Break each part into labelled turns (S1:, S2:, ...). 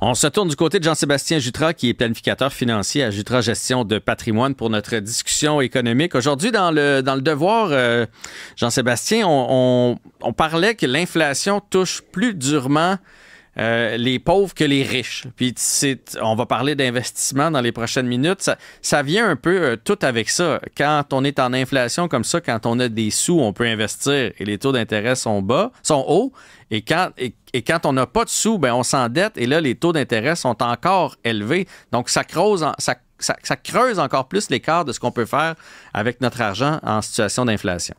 S1: On se tourne du côté de Jean-Sébastien Jutras, qui est planificateur financier à Jutras Gestion de Patrimoine pour notre discussion économique. Aujourd'hui, dans le Devoir, Jean-Sébastien, on parlait que l'inflation touche plus durement les pauvres que les riches. Puis on va parler d'investissement dans les prochaines minutes. Ça vient un peu tout avec ça. Quand on est en inflation comme ça, quand on a des sous, on peut investir et les taux d'intérêt sont hauts. Et quand on n'a pas de sous, ben on s'endette et là, les taux d'intérêt sont encore élevés. Donc, ça creuse encore plus l'écart de ce qu'on peut faire avec notre argent en situation d'inflation.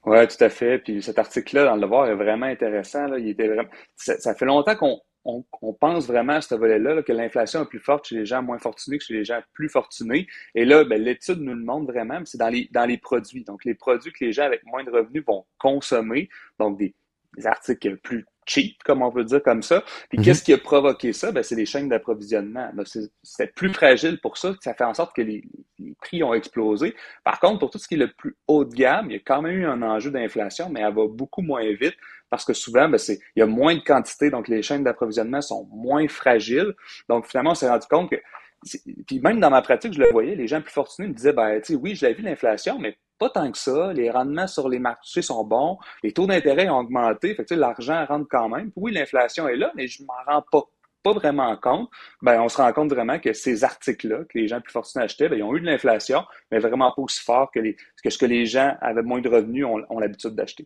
S2: Ouais, tout à fait. Puis cet article-là dans Le Devoir est vraiment intéressant, là. Il était vraiment... ça fait longtemps qu'on pense vraiment à ce volet-là, là, que l'inflation est plus forte chez les gens moins fortunés que chez les gens plus fortunés. Et là, ben, l'étude nous le montre vraiment, mais c'est dans les produits. Donc, les produits que les gens avec moins de revenus vont consommer, donc des articles plus cheap, comme on peut dire comme ça. Puis
S1: Mhm.
S2: qu'est-ce qui a provoqué ça? Ben, c'est les chaînes d'approvisionnement. Ben, c'était plus fragile pour ça, ça fait en sorte que les prix ont explosé. Par contre, pour tout ce qui est le plus haut de gamme, il y a quand même eu un enjeu d'inflation, mais elle va beaucoup moins vite parce que souvent, ben, il y a moins de quantité, donc les chaînes d'approvisionnement sont moins fragiles. Donc finalement, on s'est rendu compte que puis même dans ma pratique, je le voyais, les gens plus fortunés me disaient, ben, tu sais, oui, je l'ai vu l'inflation, mais pas tant que ça. Les rendements sur les marchés sont bons. Les taux d'intérêt ont augmenté. Fait que, tu sais, l'argent rentre quand même. Puis oui, l'inflation est là, mais je m'en rends pas vraiment compte. Ben, on se rend compte vraiment que ces articles-là, que les gens plus fortunés achetaient, ben, ils ont eu de l'inflation, mais vraiment pas aussi fort que ce que les gens avec moins de revenus ont l'habitude d'acheter.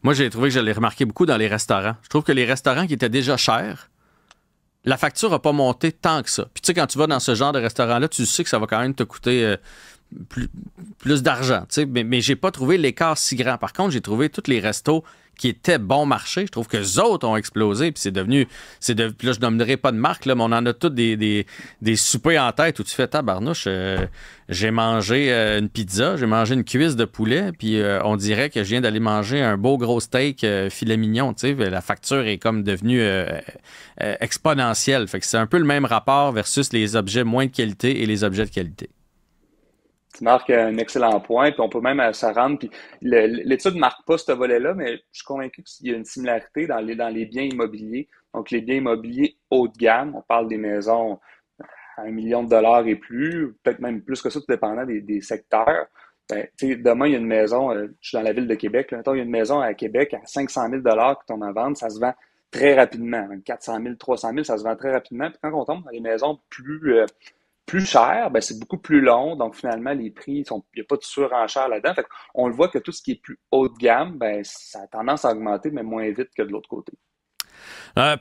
S1: Moi, j'ai trouvé que je l'ai remarqué beaucoup dans les restaurants. Je trouve que les restaurants qui étaient déjà chers, la facture n'a pas monté tant que ça. Puis tu sais, quand tu vas dans ce genre de restaurant-là, tu sais que ça va quand même te coûter plus, plus d'argent. Tu sais, mais j'ai pas trouvé l'écart si grand. Par contre, j'ai trouvé tous les restos qui étaient bon marché. Je trouve que les autres ont explosé. Puis puis là, je nommerai pas de marque, là, mais on en a tous des soupers en tête où tu fais tabarnouche. J'ai mangé une pizza, j'ai mangé une cuisse de poulet, puis on dirait que je viens d'aller manger un beau gros steak filet mignon. Tu sais, la facture est comme devenue exponentielle. Fait que c'est un peu le même rapport versus les objets moins de qualité et les objets de qualité.
S2: Tu marques un excellent point, puis on peut même s'en rendre. Puis l'étude ne marque pas ce volet-là, mais je suis convaincu qu'il y a une similarité dans les biens immobiliers. Donc, les biens immobiliers haut de gamme, on parle des maisons à 1 million de dollars et plus, peut-être même plus que ça, tout dépendant des secteurs. Ben, tu sais, demain, il y a une maison, je suis dans la ville de Québec, là, mettons, il y a une maison à Québec à 500 000 qui tombe en vente, ça se vend très rapidement. 400 000, 300 000, ça se vend très rapidement. Puis quand on tombe dans les maisons plus cher, ben c'est beaucoup plus long. Donc, finalement, les prix il n'y a pas de surenchère là-dedans. Fait on le voit que tout ce qui est plus haut de gamme, ben, ça a tendance à augmenter, mais moins vite que de l'autre côté.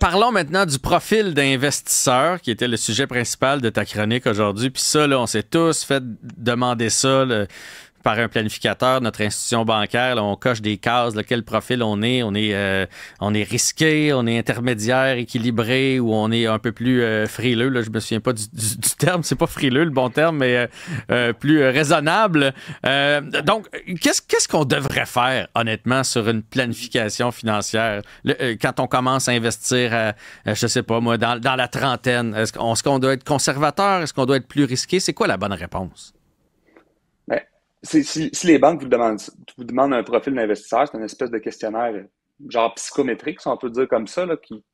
S1: Parlons maintenant du profil d'investisseur, qui était le sujet principal de ta chronique aujourd'hui. Puis ça, là, on s'est tous fait demander ça, là, par un planificateur, notre institution bancaire. Là, on coche des cases, là, quel profil on est. On est risqué, on est intermédiaire, équilibré, ou on est un peu plus frileux. Là, je me souviens pas du terme, c'est pas frileux le bon terme, mais plus raisonnable. Donc, qu'est-ce qu'on devrait faire, honnêtement, sur une planification financière quand on commence à investir, je sais pas moi, dans la trentaine? Est-ce qu'on doit être conservateur? Est-ce qu'on doit être plus risqué? C'est quoi la bonne réponse?
S2: Ben, si les banques vous demandent un profil d'investisseur, c'est une espèce de questionnaire genre psychométrique, si on peut dire comme ça, là, qui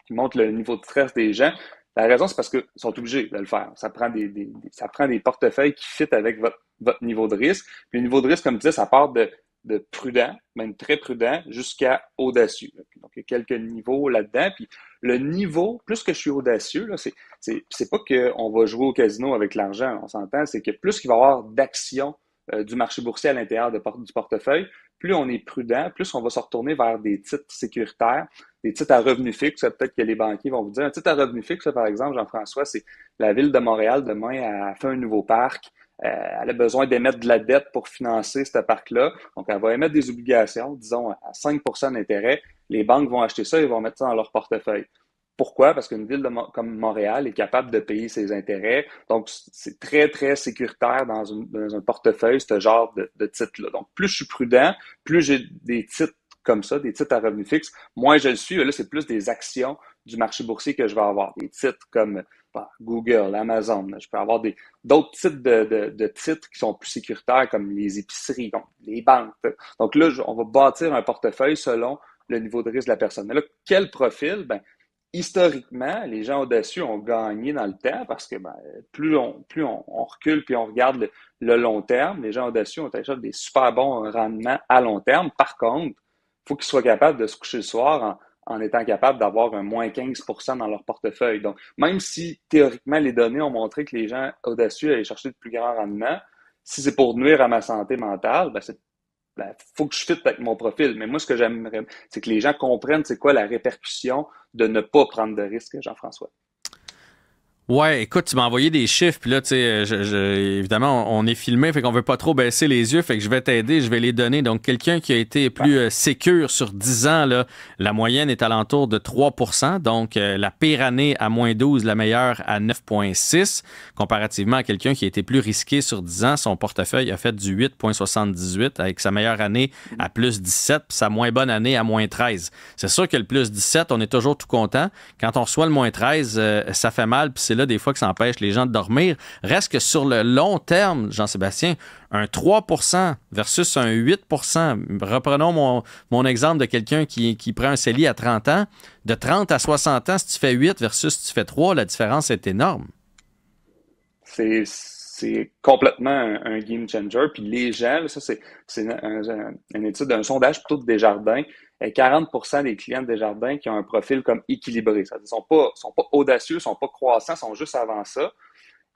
S2: montre le niveau de stress des gens. La raison, c'est parce qu'ils sont obligés de le faire. Ça prend ça prend des portefeuilles qui fit avec votre niveau de risque. Puis le niveau de risque, comme je disais, ça part de prudent, même très prudent, jusqu'à audacieux. Donc, il y a quelques niveaux là-dedans. Puis le niveau, plus que je suis audacieux, là, c'est pas qu'on va jouer au casino avec l'argent, on s'entend, c'est que plus qu'il va y avoir d'actions du marché boursier à l'intérieur du portefeuille, plus on est prudent, plus on va se retourner vers des titres sécuritaires, des titres à revenus fixes. Peut-être que les banquiers vont vous dire, un titre à revenus fixes, par exemple, Jean-François, c'est la ville de Montréal, demain, a fait un nouveau parc. Elle a besoin d'émettre de la dette pour financer ce parc-là. Donc, elle va émettre des obligations, disons, à 5 d'intérêt. Les banques vont acheter ça et vont mettre ça dans leur portefeuille. Pourquoi? Parce qu'une ville comme Montréal est capable de payer ses intérêts. Donc, c'est très, très sécuritaire dans un portefeuille, ce genre de titre-là. Donc, plus je suis prudent, plus j'ai des titres comme ça, des titres à revenus fixes, moins je le suis. Là, c'est plus des actions du marché boursier que je vais avoir. Des titres comme Google, Amazon. Je peux avoir d'autres types de titres qui sont plus sécuritaires, comme les épiceries, donc les banques. Donc là, on va bâtir un portefeuille selon le niveau de risque de la personne. Mais là, quel profil? Ben, historiquement, les gens audacieux ont gagné dans le temps parce que ben, plus on recule puis on regarde le long terme, les gens audacieux ont déjà des super bons rendements à long terme. Par contre, il faut qu'ils soient capables de se coucher le soir en étant capables d'avoir un moins 15% dans leur portefeuille. Donc, même si théoriquement les données ont montré que les gens audacieux allaient chercher de plus grands rendements, si c'est pour nuire à ma santé mentale, faut que je fitte avec mon profil. Mais moi, ce que j'aimerais, c'est que les gens comprennent c'est quoi la répercussion de ne pas prendre de risque, Jean-François.
S1: Ouais, écoute, tu m'as envoyé des chiffres, puis là, tu sais, évidemment, on est filmé, fait qu'on veut pas trop baisser les yeux, fait que je vais t'aider, je vais les donner. Donc, quelqu'un qui a été plus sécure sur 10 ans, là, la moyenne est alentour de 3%, donc la pire année à moins 12, la meilleure à 9,6, comparativement à quelqu'un qui a été plus risqué sur 10 ans, son portefeuille a fait du 8,78, avec sa meilleure année à plus 17, puis sa moins bonne année à moins 13. C'est sûr que le plus 17, on est toujours tout content. Quand on reçoit le moins 13, ça fait mal, puis c'est là des fois que ça empêche les gens de dormir. Reste que sur le long terme, Jean-Sébastien, un 3% versus un 8%. Reprenons mon exemple de quelqu'un qui prend un CELI à 30 ans. De 30 à 60 ans, si tu fais 8 versus si tu fais 3, la différence est énorme.
S2: C'est complètement un game changer. Puis les gens, là, ça, c'est une étude, un sondage plutôt de Desjardins. 40% des clients de Desjardins qui ont un profil comme équilibré. Ça veut dire sont pas audacieux, sont pas croissants, sont juste avant ça.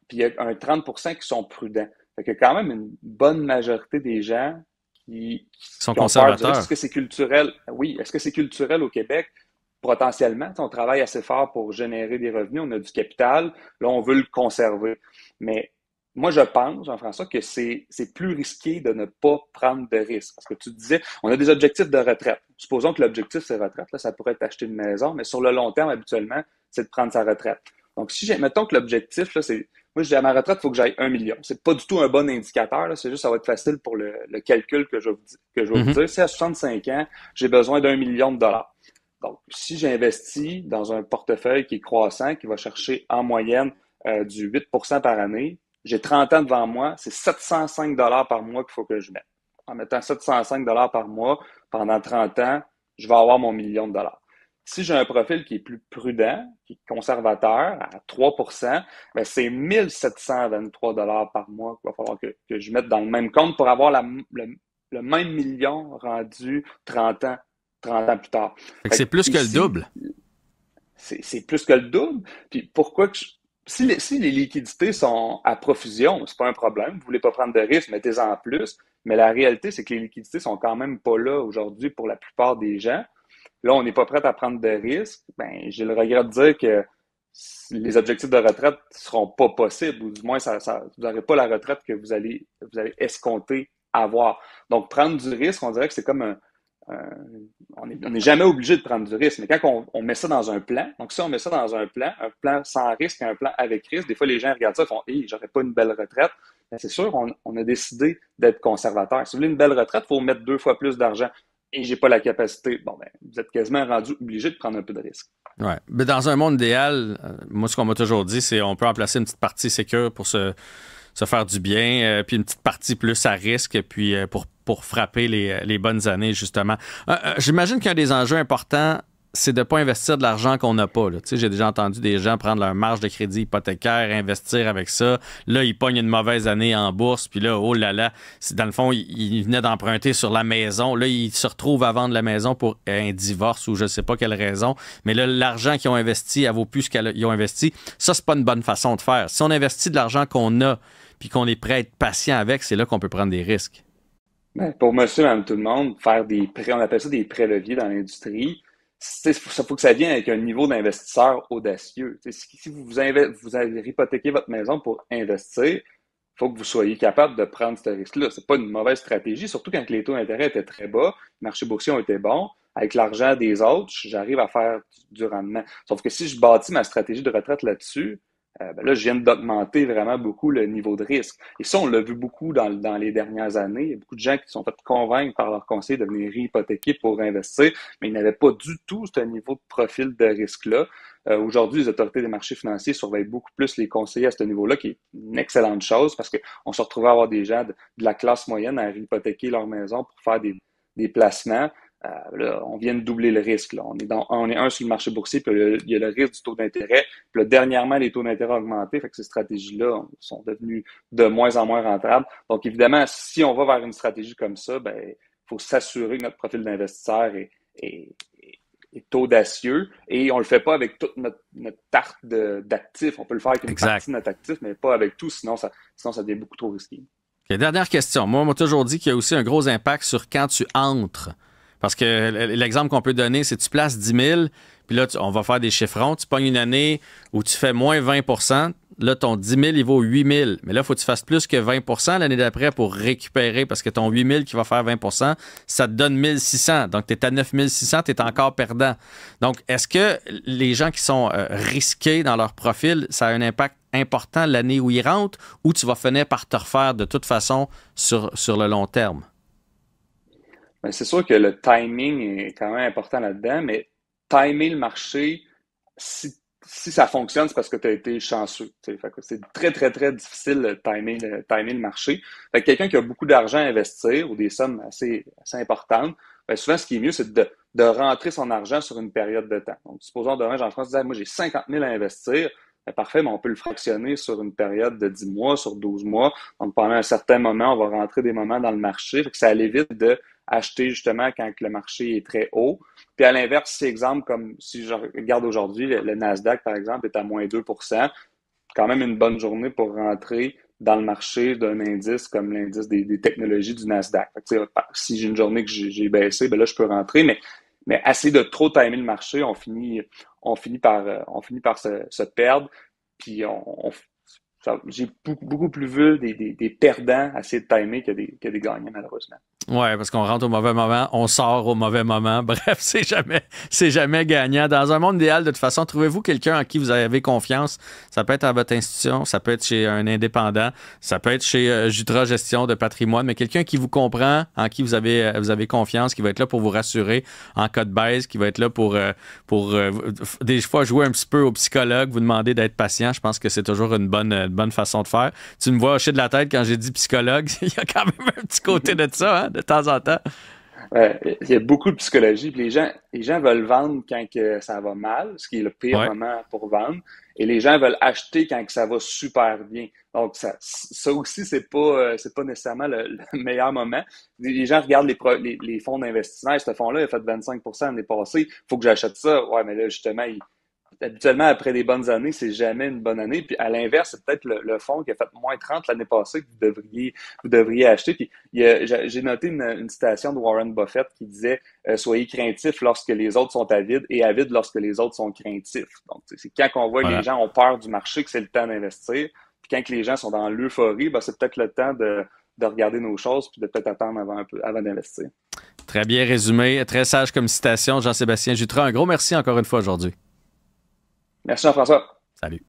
S2: Puis il y a un 30% qui sont prudents. Fait qu'il y a quand même une bonne majorité des gens
S1: Ils sont
S2: qui ont peur du risque.
S1: conservateurs.
S2: Est-ce que c'est culturel? Oui. Est-ce que c'est culturel au Québec? Potentiellement. On travaille assez fort pour générer des revenus. On a du capital. Là, on veut le conserver. Mais moi, je pense, Jean-François, que c'est plus risqué de ne pas prendre de risques. Parce que tu disais, on a des objectifs de retraite. Supposons que l'objectif, c'est retraite. Là, ça pourrait être acheter une maison, mais sur le long terme, habituellement, c'est de prendre sa retraite. Donc, mettons que l'objectif, là, c'est, moi, je dis à ma retraite, il faut que j'aille 1 million. C'est pas du tout un bon indicateur, là. C'est juste, ça va être facile pour le calcul que je vais vous
S1: Mhm.
S2: dire. Si à 65 ans, j'ai besoin d'1 million de dollars. Donc, si j'investis dans un portefeuille qui est croissant, qui va chercher en moyenne du 8% par année, j'ai 30 ans devant moi, c'est 705 dollars par mois qu'il faut que je mette. En mettant 705 dollars par mois pendant 30 ans, je vais avoir mon million de dollars. Si j'ai un profil qui est plus prudent, qui est conservateur, à 3%, ben c'est 1723 dollars par mois qu'il va falloir que je mette dans le même compte pour avoir le même million rendu 30 ans plus tard.
S1: Fait que
S2: Fait
S1: c'est
S2: que
S1: plus que le
S2: ici,
S1: double.
S2: c'est plus que le double. Puis pourquoi que si les liquidités sont à profusion, c'est pas un problème. Vous voulez pas prendre de risques, mettez-en en plus. Mais la réalité, c'est que les liquidités sont quand même pas là aujourd'hui pour la plupart des gens. Là, on n'est pas prêt à prendre de risques. Ben, j'ai le regret de dire que les objectifs de retraite ne seront pas possibles, ou du moins, vous n'aurez pas la retraite que vous allez escompter avoir. Donc, prendre du risque, on dirait que c'est comme on n'est jamais obligé de prendre du risque, mais quand on met ça dans un plan, donc si on met ça dans un plan sans risque et un plan avec risque, des fois les gens regardent ça et font hey, j'aurais pas une belle retraite. Ben, c'est sûr, on a décidé d'être conservateur. Si vous voulez une belle retraite, il faut mettre 2 fois plus d'argent et j'ai pas la capacité. Bon, ben, vous êtes quasiment rendu obligé de prendre un peu de risque.
S1: Ouais. Mais dans un monde idéal, moi, ce qu'on m'a toujours dit, c'est on peut en placer une petite partie sécure pour se faire du bien, puis une petite partie plus à risque, puis pour frapper les bonnes années, justement. J'imagine qu'un des enjeux importants, c'est de ne pas investir de l'argent qu'on n'a pas. Là. Tu sais, j'ai déjà entendu des gens prendre leur marge de crédit hypothécaire, investir avec ça. Là, ils pognent une mauvaise année en bourse, puis là, oh là là, dans le fond, ils venaient d'emprunter sur la maison. Là, ils se retrouvent à vendre la maison pour un divorce ou je ne sais pas quelle raison. Mais là, l'argent qu'ils ont investi, elle vaut plus ce qu'ils ont investi. Ça, c'est pas une bonne façon de faire. Si on investit de l'argent qu'on a, puis qu'on est prêt à être patient avec, c'est là qu'on peut prendre des risques.
S2: Ben, pour monsieur, madame, tout le monde, faire des prêts, on appelle ça des prêts leviers dans l'industrie. Ça faut que ça vienne avec un niveau d'investisseur audacieux. Si vous avez hypothéqué votre maison pour investir, il faut que vous soyez capable de prendre ce risque-là. C'est pas une mauvaise stratégie, surtout quand les taux d'intérêt étaient très bas, le marché boursier ont été bons. Avec l'argent des autres, j'arrive à faire du rendement. Sauf que si je bâtis ma stratégie de retraite là-dessus, ben là, je viens d'augmenter vraiment beaucoup le niveau de risque. Et ça, on l'a vu beaucoup dans les dernières années. Il y a beaucoup de gens qui se sont fait convaincre par leur conseil de venir hypothéquer pour investir, mais ils n'avaient pas du tout ce niveau de profil de risque-là. Aujourd'hui, les autorités des marchés financiers surveillent beaucoup plus les conseillers à ce niveau-là, qui est une excellente chose parce qu'on se retrouvait à avoir des gens de la classe moyenne à hypothéquer leur maison pour faire des placements. là, on vient de doubler le risque. Là. On est un sur le marché boursier, puis il y a le risque du taux d'intérêt. Puis là, dernièrement, les taux d'intérêt ont augmenté, fait que ces stratégies-là sont devenues de moins en moins rentables. Donc, évidemment, si on va vers une stratégie comme ça, ben, il faut s'assurer que notre profil d'investisseur est audacieux et on le fait pas avec toute notre tarte d'actifs. On peut le faire avec une partie de notre actif, mais pas avec tout, sinon ça devient beaucoup trop risqué.
S1: Okay, dernière question. Moi, on m'a toujours dit qu'il y a aussi un gros impact sur quand tu entres. Parce que l'exemple qu'on peut donner, c'est que tu places 10 000, puis là, on va faire des chiffrons. Tu pognes une année où tu fais moins 20 %. Là, ton 10 000, il vaut 8 000. Mais là, il faut que tu fasses plus que 20 % l'année d'après pour récupérer, parce que ton 8 000 qui va faire 20 % ça te donne 1 600. Donc, tu es à 9 600, tu es encore perdant. Donc, est-ce que les gens qui sont risqués dans leur profil, ça a un impact important l'année où ils rentrent, ou tu vas finir par te refaire de toute façon sur le long terme?
S2: Ben, c'est sûr que le timing est quand même important là-dedans, mais timer le marché, si ça fonctionne, c'est parce que tu as été chanceux. Fait que c'est très, très, très difficile de timer le marché. Fait que quelqu'un qui a beaucoup d'argent à investir ou des sommes assez importantes, ben souvent, ce qui est mieux, c'est de rentrer son argent sur une période de temps. Donc, supposons demain, Jean-François disait, moi, j'ai 50 000 à investir. Ben, parfait, mais on peut le fractionner sur une période de 10 mois, sur 12 mois. Donc, pendant un certain moment, on va rentrer des moments dans le marché. Fait que ça évite de acheter justement quand le marché est très haut. Puis à l'inverse, si exemple, comme si je regarde aujourd'hui, le Nasdaq, par exemple, est à moins 2 quand même une bonne journée pour rentrer dans le marché d'un indice comme l'indice des technologies du Nasdaq. Fait que, si j'ai une journée que j'ai baissé, ben là, je peux rentrer, mais assez de trop timer le marché, on finit par se perdre. Puis j'ai beaucoup plus vu des perdants à essayer de timer que des gagnants, malheureusement.
S1: Oui, parce qu'on rentre au mauvais moment, on sort au mauvais moment. Bref, c'est jamais gagnant. Dans un monde idéal, de toute façon, trouvez-vous quelqu'un en qui vous avez confiance. Ça peut être à votre institution, ça peut être chez un indépendant, ça peut être chez Jutra Gestion de patrimoine, mais quelqu'un qui vous comprend, en qui vous avez confiance, qui va être là pour vous rassurer en cas de baisse, qui va être là pour des fois jouer un petit peu au psychologue, vous demander d'être patient. Je pense que c'est toujours une bonne façon de faire. Tu me vois hocher de la tête quand j'ai dit psychologue. Il y a quand même un petit côté de ça, hein, de temps en temps.
S2: Il y a beaucoup de psychologie. Puis les gens veulent vendre quand que ça va mal, ce qui est le pire moment pour vendre. Et les gens veulent acheter quand que ça va super bien. Donc, ça aussi, c'est pas nécessairement le meilleur moment. Les gens regardent les fonds d'investissement. Ce fonds-là, il a fait 25 % l'année passée. Il faut que j'achète ça. Ouais, mais là, justement, habituellement, après des bonnes années, c'est jamais une bonne année. Puis à l'inverse, c'est peut-être le fonds qui a fait moins 30 l'année passée que vous devriez acheter. Puis j'ai noté une citation de Warren Buffett qui disait soyez craintifs lorsque les autres sont avides et avides lorsque les autres sont craintifs. Donc, c'est quand on voit que les gens ont peur du marché que c'est le temps d'investir. Puis quand les gens sont dans l'euphorie, ben, c'est peut-être le temps de regarder nos choses puis de peut-être attendre avant d'investir.
S1: Très bien résumé, très sage comme citation, Jean-Sébastien Jutra. Un gros merci encore une fois aujourd'hui.
S2: Merci Jean-François.
S1: Salut.